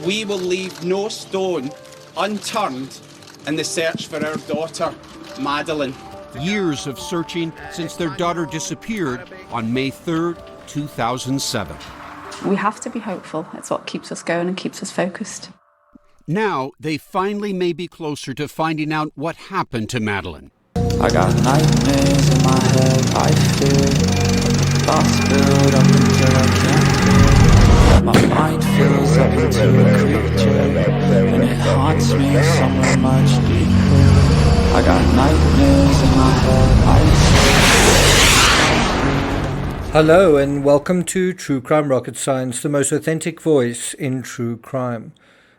We will leave no stone unturned in the search for our daughter, Madeleine. Years of searching since their daughter disappeared on May 3rd, 2007. We have to be hopeful. It's what keeps us going and keeps us focused. Now, they finally may be closer to finding out what happened to Madeleine. I got nightmares in my head, I fear. Thoughts build up until I can't. My mind fills up into a creature, and it haunts me somewhere much deeper. I got nightmares in my head, I fear. Hello and welcome to True Crime Rocket Science, the most authentic voice in true crime.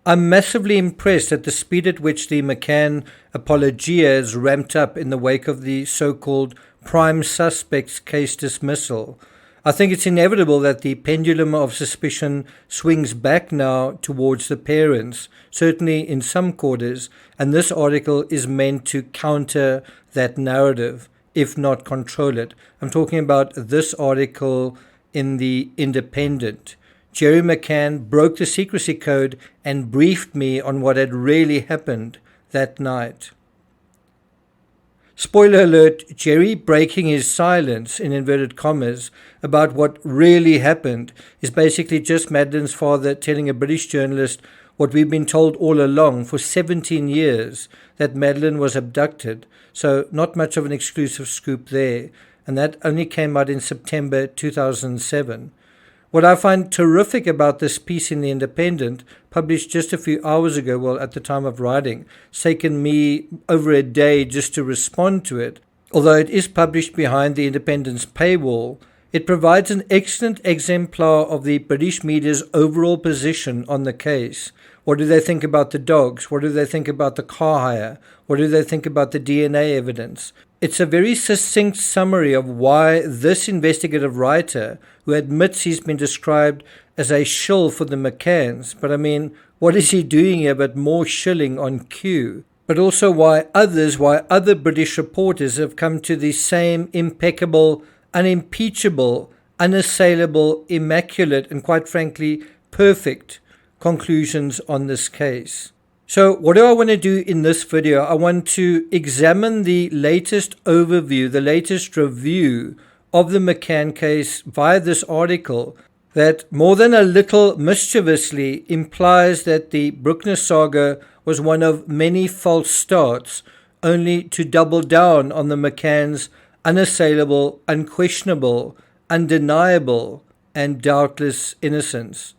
I'm massively impressed at the speed at which the McCann apologia has ramped up in the wake of the so-called prime suspects case dismissal. I think it's inevitable that the pendulum of suspicion swings back now towards the parents, certainly in some quarters, and this article is meant to counter that narrative, if not control it. I'm talking about this article in the Independent. Jerry McCann broke the secrecy code and briefed me on what had really happened that night. Spoiler alert, Jerry breaking his silence, in inverted commas, about what really happened is basically just Madeleine's father telling a British journalist what we've been told all along for 17 years, that Madeleine was abducted. So not much of an exclusive scoop there. And that only came out in September 2007. What I find terrific about this piece in The Independent, published just a few hours ago, well, at the time of writing, it's taken me over a day just to respond to it. Although it is published behind The Independent's paywall, it provides an excellent exemplar of the British media's overall position on the case. What do they think about the dogs? What do they think about the car hire? What do they think about the DNA evidence? It's a very succinct summary of why this investigative writer, who admits he's been described as a shill for the McCanns, but I mean, what is he doing here but more shilling on cue? But also why other British reporters have come to the same impeccable, unimpeachable, unassailable, immaculate, and quite frankly, perfect conclusions on this case. So what do I want to do in this video? I want to examine the latest overview, the latest review of the McCann case via this article that more than a little mischievously implies that the Bruckner saga was one of many false starts, only to double down on the McCanns' unassailable, unquestionable, undeniable, and doubtless innocence.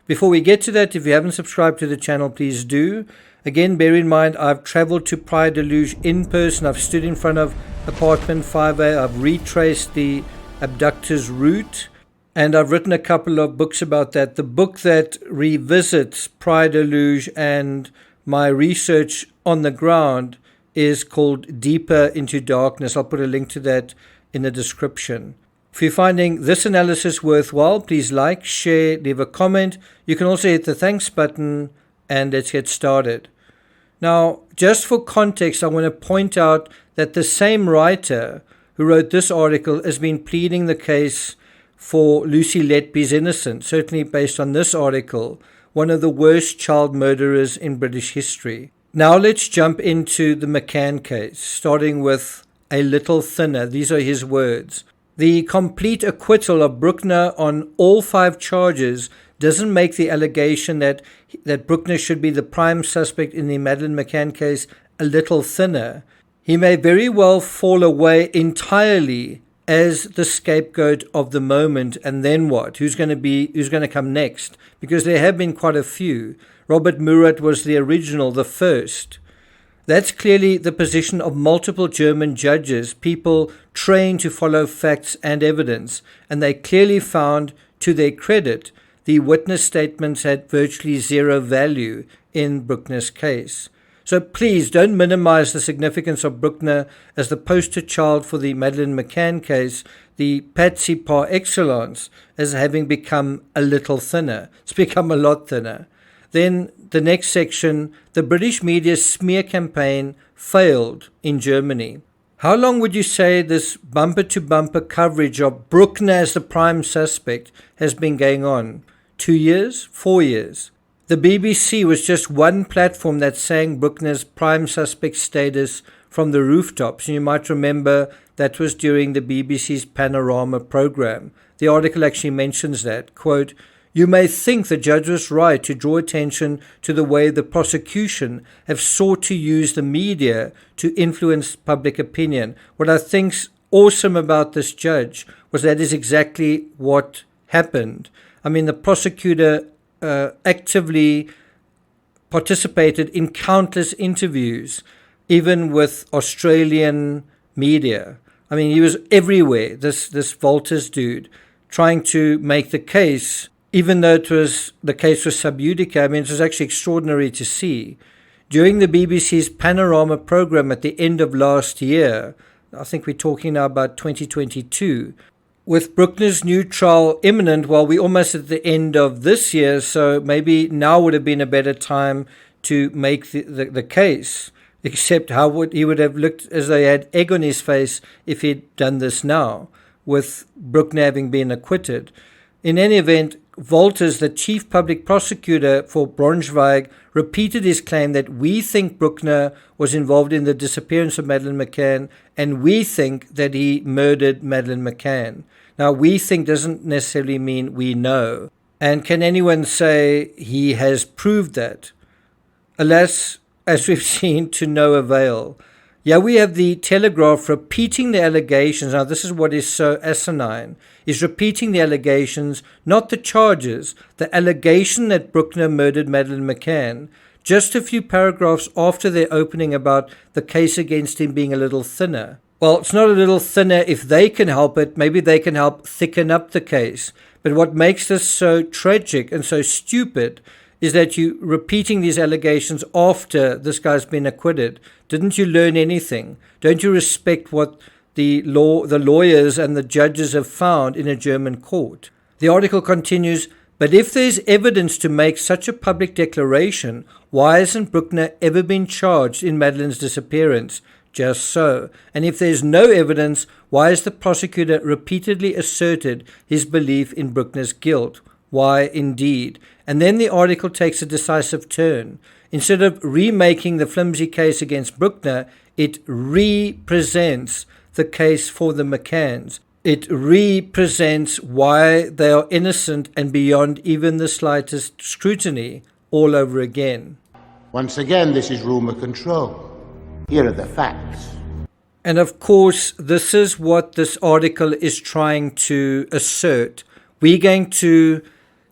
Before we get to that, if you haven't subscribed to the channel, please do. Again, bear in mind, I've traveled to Praia da Luz in person. I've stood in front of apartment 5A. I've retraced the abductor's route, and I've written a couple of books about that. The book that revisits Praia da Luz and my research on the ground is called Deeper into Darkness. I'll put a link to that in the description. If you're finding this analysis worthwhile, please like, share, leave a comment. You can also hit the thanks button, and let's get started. Now, just for context, I want to point out that the same writer who wrote this article has been pleading the case for Lucy Letby's innocence, certainly based on this article, one of the worst child murderers in British history. Now let's jump into the McCann case, starting with a little thinner. These are his words. The complete acquittal of Bruckner on all 5 charges doesn't make the allegation that Bruckner should be the prime suspect in the Madeleine McCann case a little thinner. He may very well fall away entirely as the scapegoat of the moment, and then what? Who's going to come next? Because there have been quite a few. Robert Murat was the original, the first. That's clearly the position of multiple German judges, people trained to follow facts and evidence, and they clearly found, to their credit, the witness statements had virtually zero value in Bruckner's case. So please don't minimize the significance of Bruckner as the poster child for the Madeleine McCann case, the patsy par excellence, as having become a little thinner. It's become a lot thinner. Then the next section, the British media's smear campaign failed in Germany. How long would you say this bumper-to-bumper coverage of Bruckner as the prime suspect has been going on? 2 years? 4 years? The BBC was just one platform that sang Bruckner's prime suspect status from the rooftops. And you might remember that was during the BBC's Panorama program. The article actually mentions that, quote, "You may think the judge was right to draw attention to the way the prosecution have sought to use the media to influence public opinion. What I think's awesome about this judge was that is exactly what happened. I mean, the prosecutor actively participated in countless interviews, even with Australian media. I mean, he was everywhere, this Walters dude, trying to make the case, even though the case was sub judice. I mean, it was actually extraordinary to see. During the BBC's Panorama program at the end of last year, I think we're talking now about 2022, with Bruckner's new trial imminent, well, we're almost at the end of this year, so maybe now would have been a better time to make the case, except he would have looked as though he had egg on his face if he'd done this now, with Bruckner having been acquitted. In any event, Walters, the chief public prosecutor for Braunschweig, repeated his claim that we think Bruckner was involved in the disappearance of Madeleine McCann, and we think that he murdered Madeleine McCann. Now, we think doesn't necessarily mean we know. And can anyone say he has proved that? Alas, as we've seen, to no avail. Yeah, we have the Telegraph repeating the allegations. Now, this is what is so asinine, is repeating the allegations, not the charges, the allegation that Bruckner murdered Madeleine McCann, just a few paragraphs after their opening about the case against him being a little thinner. Well, it's not a little thinner if they can help it. Maybe they can help thicken up the case. But what makes this so tragic and so stupid is that you repeating these allegations after this guy's been acquitted. Didn't you learn anything? Don't you respect what the lawyers and the judges have found in a German court? The article continues, but if there's evidence to make such a public declaration, why hasn't Bruckner ever been charged in Madeleine's disappearance? Just so. And if there's no evidence, why has the prosecutor repeatedly asserted his belief in Bruckner's guilt? Why, indeed. And then the article takes a decisive turn. Instead of remaking the flimsy case against Bruckner, it represents the case for the McCanns. It represents why they are innocent and beyond even the slightest scrutiny all over again. Once again, this is rumour control. Here are the facts. And of course, this is what this article is trying to assert. We're going to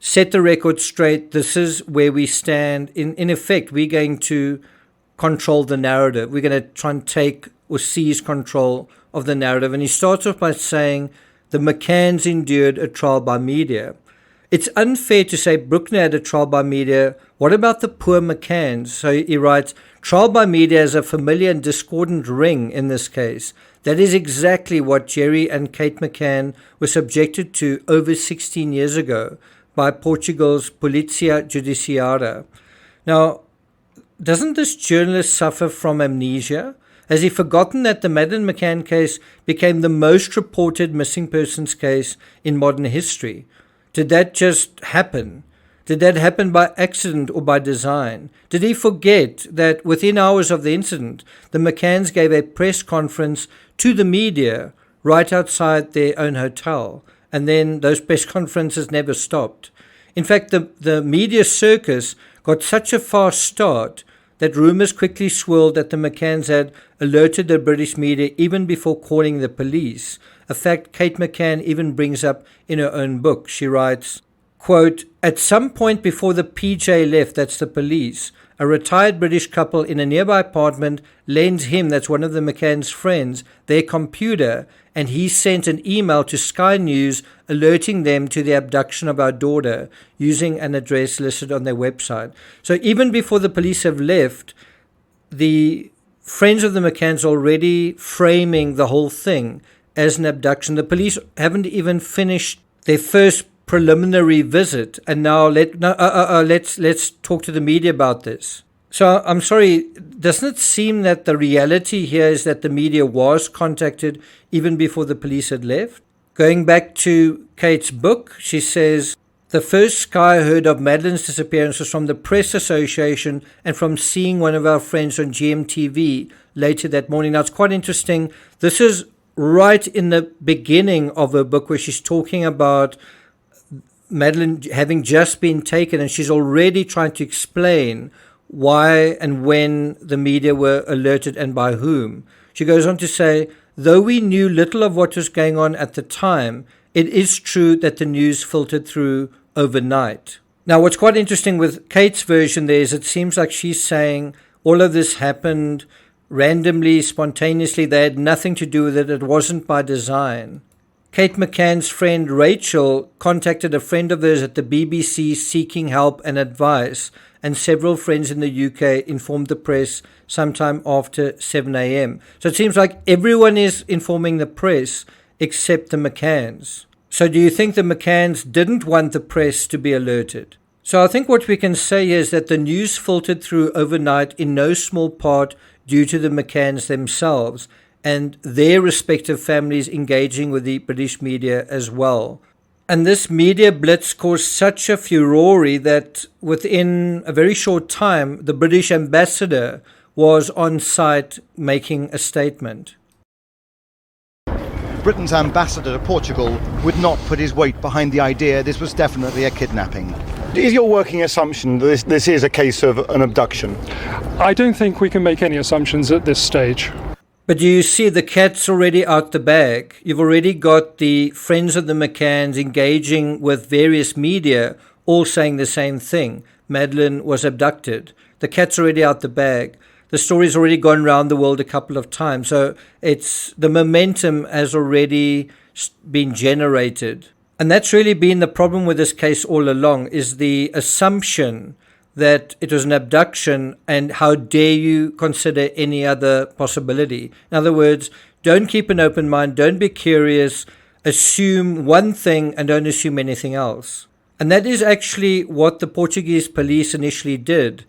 set the record straight. This is where we stand. In effect, we're going to control the narrative. We're going to try and take or seize control of the narrative. And he starts off by saying the McCanns endured a trial by media. It's unfair to say Bruckner had a trial by media. What about the poor McCanns? So he writes, trial by media is a familiar and discordant ring in this case. That is exactly what Jerry and Kate McCann were subjected to over 16 years ago by Portugal's Polícia Judiciária. Now, doesn't this journalist suffer from amnesia? Has he forgotten that the Madeleine McCann case became the most reported missing persons case in modern history? Did that just happen? Did that happen by accident or by design? Did he forget that within hours of the incident, the McCanns gave a press conference to the media right outside their own hotel, and then those press conferences never stopped? In fact, the media circus got such a fast start that rumors quickly swirled that the McCanns had alerted the British media even before calling the police, a fact Kate McCann even brings up in her own book. She writes, quote, at some point before the PJ left, that's the police, a retired British couple in a nearby apartment lends him, that's one of the McCann's friends, their computer, and he sent an email to Sky News alerting them to the abduction of our daughter using an address listed on their website. So even before the police have left, the friends of the McCanns are already framing the whole thing as an abduction. The police haven't even finished their first preliminary visit, and now let's talk to the media about this. So I'm sorry, doesn't it seem that the reality here is that the media was contacted even before the police had left? Going back to Kate's book, she says, The first Sky heard of Madeleine's disappearance was from the Press Association and from seeing one of our friends on GMTV later that morning. Now, it's quite interesting. This is right in the beginning of her book where she's talking about Madeleine having just been taken, and she's already trying to explain why and when the media were alerted and by whom. She goes on to say, though we knew little of what was going on at the time, it is true that the news filtered through overnight. Now, what's quite interesting with Kate's version there is it seems like she's saying all of this happened randomly, spontaneously. They had nothing to do with it. It wasn't by design. Kate McCann's friend Rachel contacted a friend of hers at the BBC seeking help and advice, and several friends in the UK informed the press sometime after 7 a.m. So it seems like everyone is informing the press except the McCanns. So do you think the McCanns didn't want the press to be alerted? So I think what we can say is that the news filtered through overnight in no small part due to the McCanns themselves and their respective families engaging with the British media as well. And this media blitz caused such a furore that within a very short time, the British ambassador was on site making a statement. Britain's ambassador to Portugal would not put his weight behind the idea this was definitely a kidnapping. Is your working assumption that this is a case of an abduction? I don't think we can make any assumptions at this stage. But do you see the cat's already out the bag? You've already got the friends of the McCanns engaging with various media, all saying the same thing. Madeleine was abducted. The cat's already out the bag. The story's already gone around the world a couple of times. So the momentum has already been generated. And that's really been the problem with this case all along, is the assumption that it was an abduction, and how dare you consider any other possibility. In other words, don't keep an open mind, don't be curious, assume one thing and don't assume anything else. And that is actually what the Portuguese police initially did.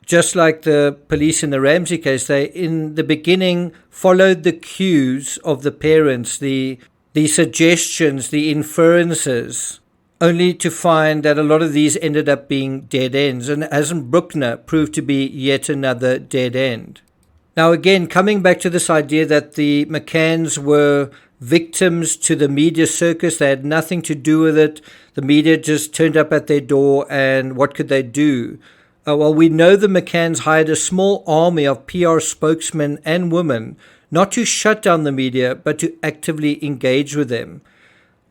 Just like the police in the Ramsey case, they in the beginning followed the cues of the parents, the suggestions, the inferences, only to find that a lot of these ended up being dead ends. And hasn't Bruckner proved to be yet another dead end? Now again, coming back to this idea that the McCanns were victims to the media circus, they had nothing to do with it, the media just turned up at their door, and what could they do? Well, we know the McCanns hired a small army of PR spokesmen and women, not to shut down the media, but to actively engage with them.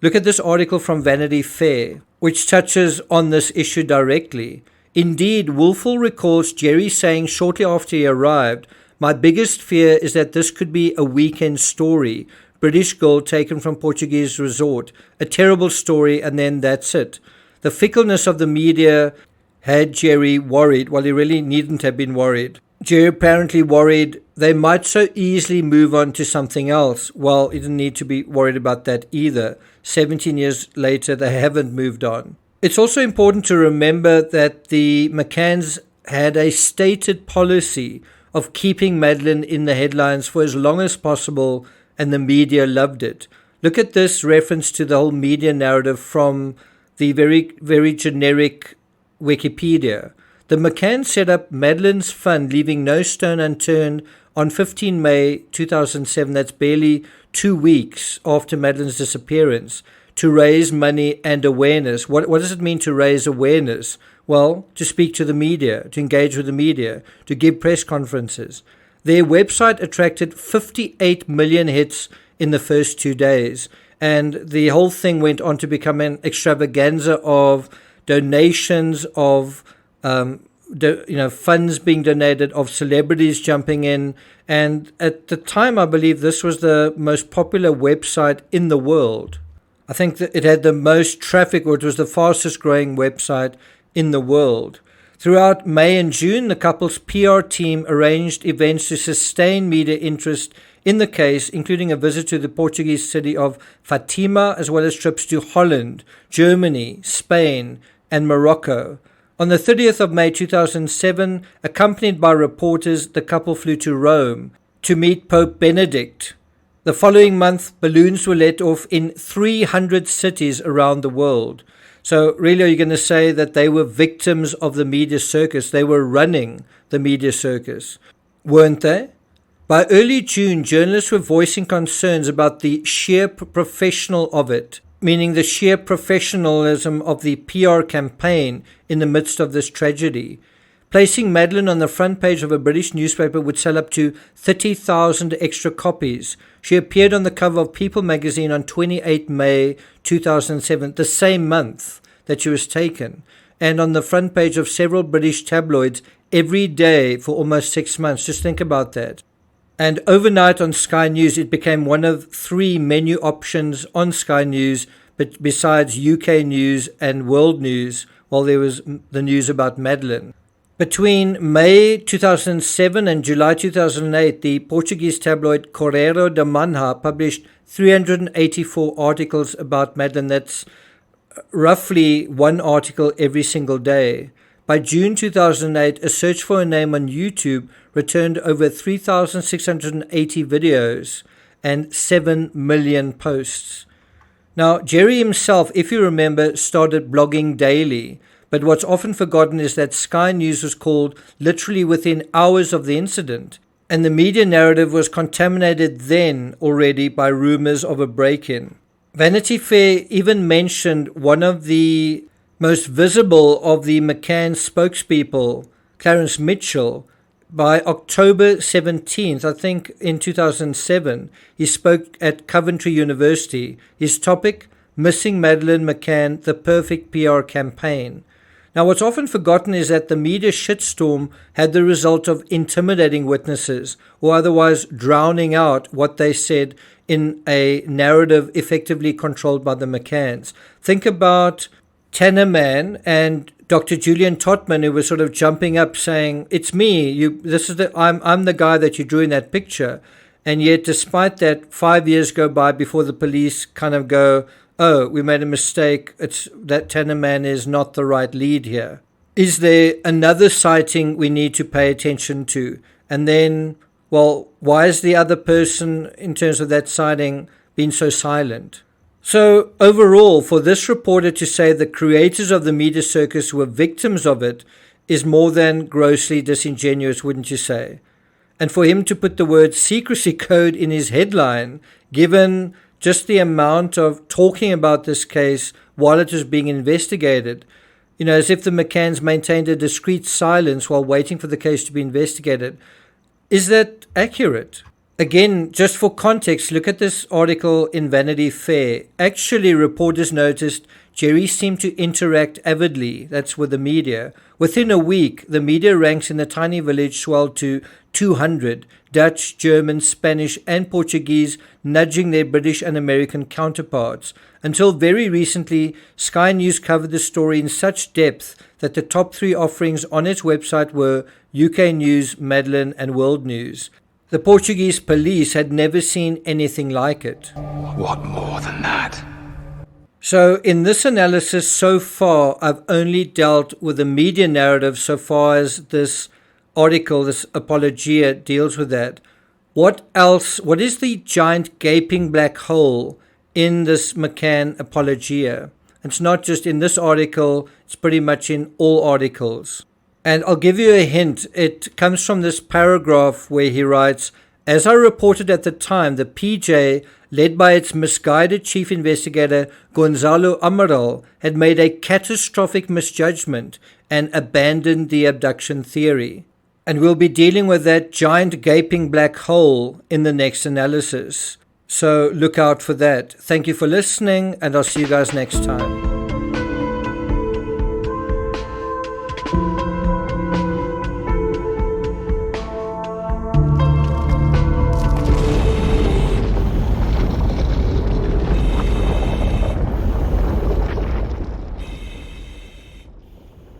Look at this article from Vanity Fair, which touches on this issue directly. Indeed, Woolfall recalls Jerry saying shortly after he arrived, "My biggest fear is that this could be a weekend story. British girl taken from Portuguese resort. A terrible story, and then that's it." The fickleness of the media had Jerry worried. Well, he really needn't have been worried. Jerry apparently worried they might so easily move on to something else. Well, he didn't need to be worried about that either. 17 years later, they haven't moved on. It's also important to remember that the McCanns had a stated policy of keeping Madeleine in the headlines for as long as possible, and the media loved it. Look at this reference to the whole media narrative from the very, very generic Wikipedia. The McCanns set up Madeleine's Fund, leaving no stone unturned, on 15 May 2007, that's barely 2 weeks after Madeleine's disappearance, to raise money and awareness. What does it mean to raise awareness? Well, to speak to the media, to engage with the media, to give press conferences. Their website attracted 58 million hits in the first 2 days, and the whole thing went on to become an extravaganza of donations, of funds being donated, of celebrities jumping in. And at the time, I believe this was the most popular website in the world. I think that it had the most traffic, or it was the fastest growing website in the world. Throughout May and June, the couple's PR team arranged events to sustain media interest in the case, including a visit to the Portuguese city of Fatima, as well as trips to Holland, Germany, Spain, and Morocco. On the 30th of May 2007, accompanied by reporters, the couple flew to Rome to meet Pope Benedict. The following month, balloons were let off in 300 cities around the world. So really, are you going to say that they were victims of the media circus? They were running the media circus, weren't they? By early June, journalists were voicing concerns about the sheer professional of it, meaning the sheer professionalism of the PR campaign in the midst of this tragedy. Placing Madeleine on the front page of a British newspaper would sell up to 30,000 extra copies. She appeared on the cover of People magazine on 28 May 2007, the same month that she was taken, and on the front page of several British tabloids every day for almost 6 months. Just think about that. And overnight on Sky News, it became one of 3 menu options on Sky News, but besides UK News and World News, while there was the news about Madeleine. Between May 2007 and July 2008, the Portuguese tabloid Correio da Manhã published 384 articles about Madeleine. That's roughly 1 article every single day. By June 2008, a search for her name on YouTube returned over 3,680 videos and 7 million posts. Now, Jerry himself, if you remember, started blogging daily. But what's often forgotten is that Sky News was called literally within hours of the incident, and the media narrative was contaminated then already by rumors of a break-in. Vanity Fair even mentioned one of the most visible of the McCann spokespeople, Clarence Mitchell. By October 17th, I think in 2007, he spoke at Coventry University. His topic, Missing Madeleine McCann, the Perfect PR Campaign. Now, what's often forgotten is that the media shitstorm had the result of intimidating witnesses or otherwise drowning out what they said in a narrative effectively controlled by the McCanns. Think about Tanner Mann and Dr. Julian Totman, who was sort of jumping up saying, "It's me. I'm the guy that you drew in that picture." And yet, despite that, 5 years go by before the police kind of go, "Oh, we made a mistake. It's that Tanner Man is not the right lead here." Is there another sighting we need to pay attention to? And then, well, why is the other person, in terms of that sighting, been so silent? So overall, for this reporter to say the creators of the media circus were victims of it is more than grossly disingenuous, wouldn't you say? And for him to put the word secrecy code in his headline, given just the amount of talking about this case while it was being investigated, as if the McCanns maintained a discreet silence while waiting for the case to be investigated. Is that accurate? Again, just for context, look at this article in Vanity Fair. Actually, reporters noticed Jerry seemed to interact avidly, that's with the media. Within a week, the media ranks in the tiny village swelled to 200, Dutch, German, Spanish, and Portuguese, nudging their British and American counterparts. Until very recently, Sky News covered the story in such depth that the top 3 offerings on its website were UK News, Madeleine, and World News. The Portuguese police had never seen anything like it. What more than that? So in this analysis so far, I've only dealt with the media narrative so far as this article, this apologia, deals with that. What else? What is the giant gaping black hole in this McCann apologia? It's not just in this article, it's pretty much in all articles. And I'll give you a hint. It comes from this paragraph where he writes, "As I reported at the time, the PJ, led by its misguided chief investigator Gonzalo Amaral, had made a catastrophic misjudgment and abandoned the abduction theory." And we'll be dealing with that giant gaping black hole in the next analysis. So look out for that. Thank you for listening, and I'll see you guys next time.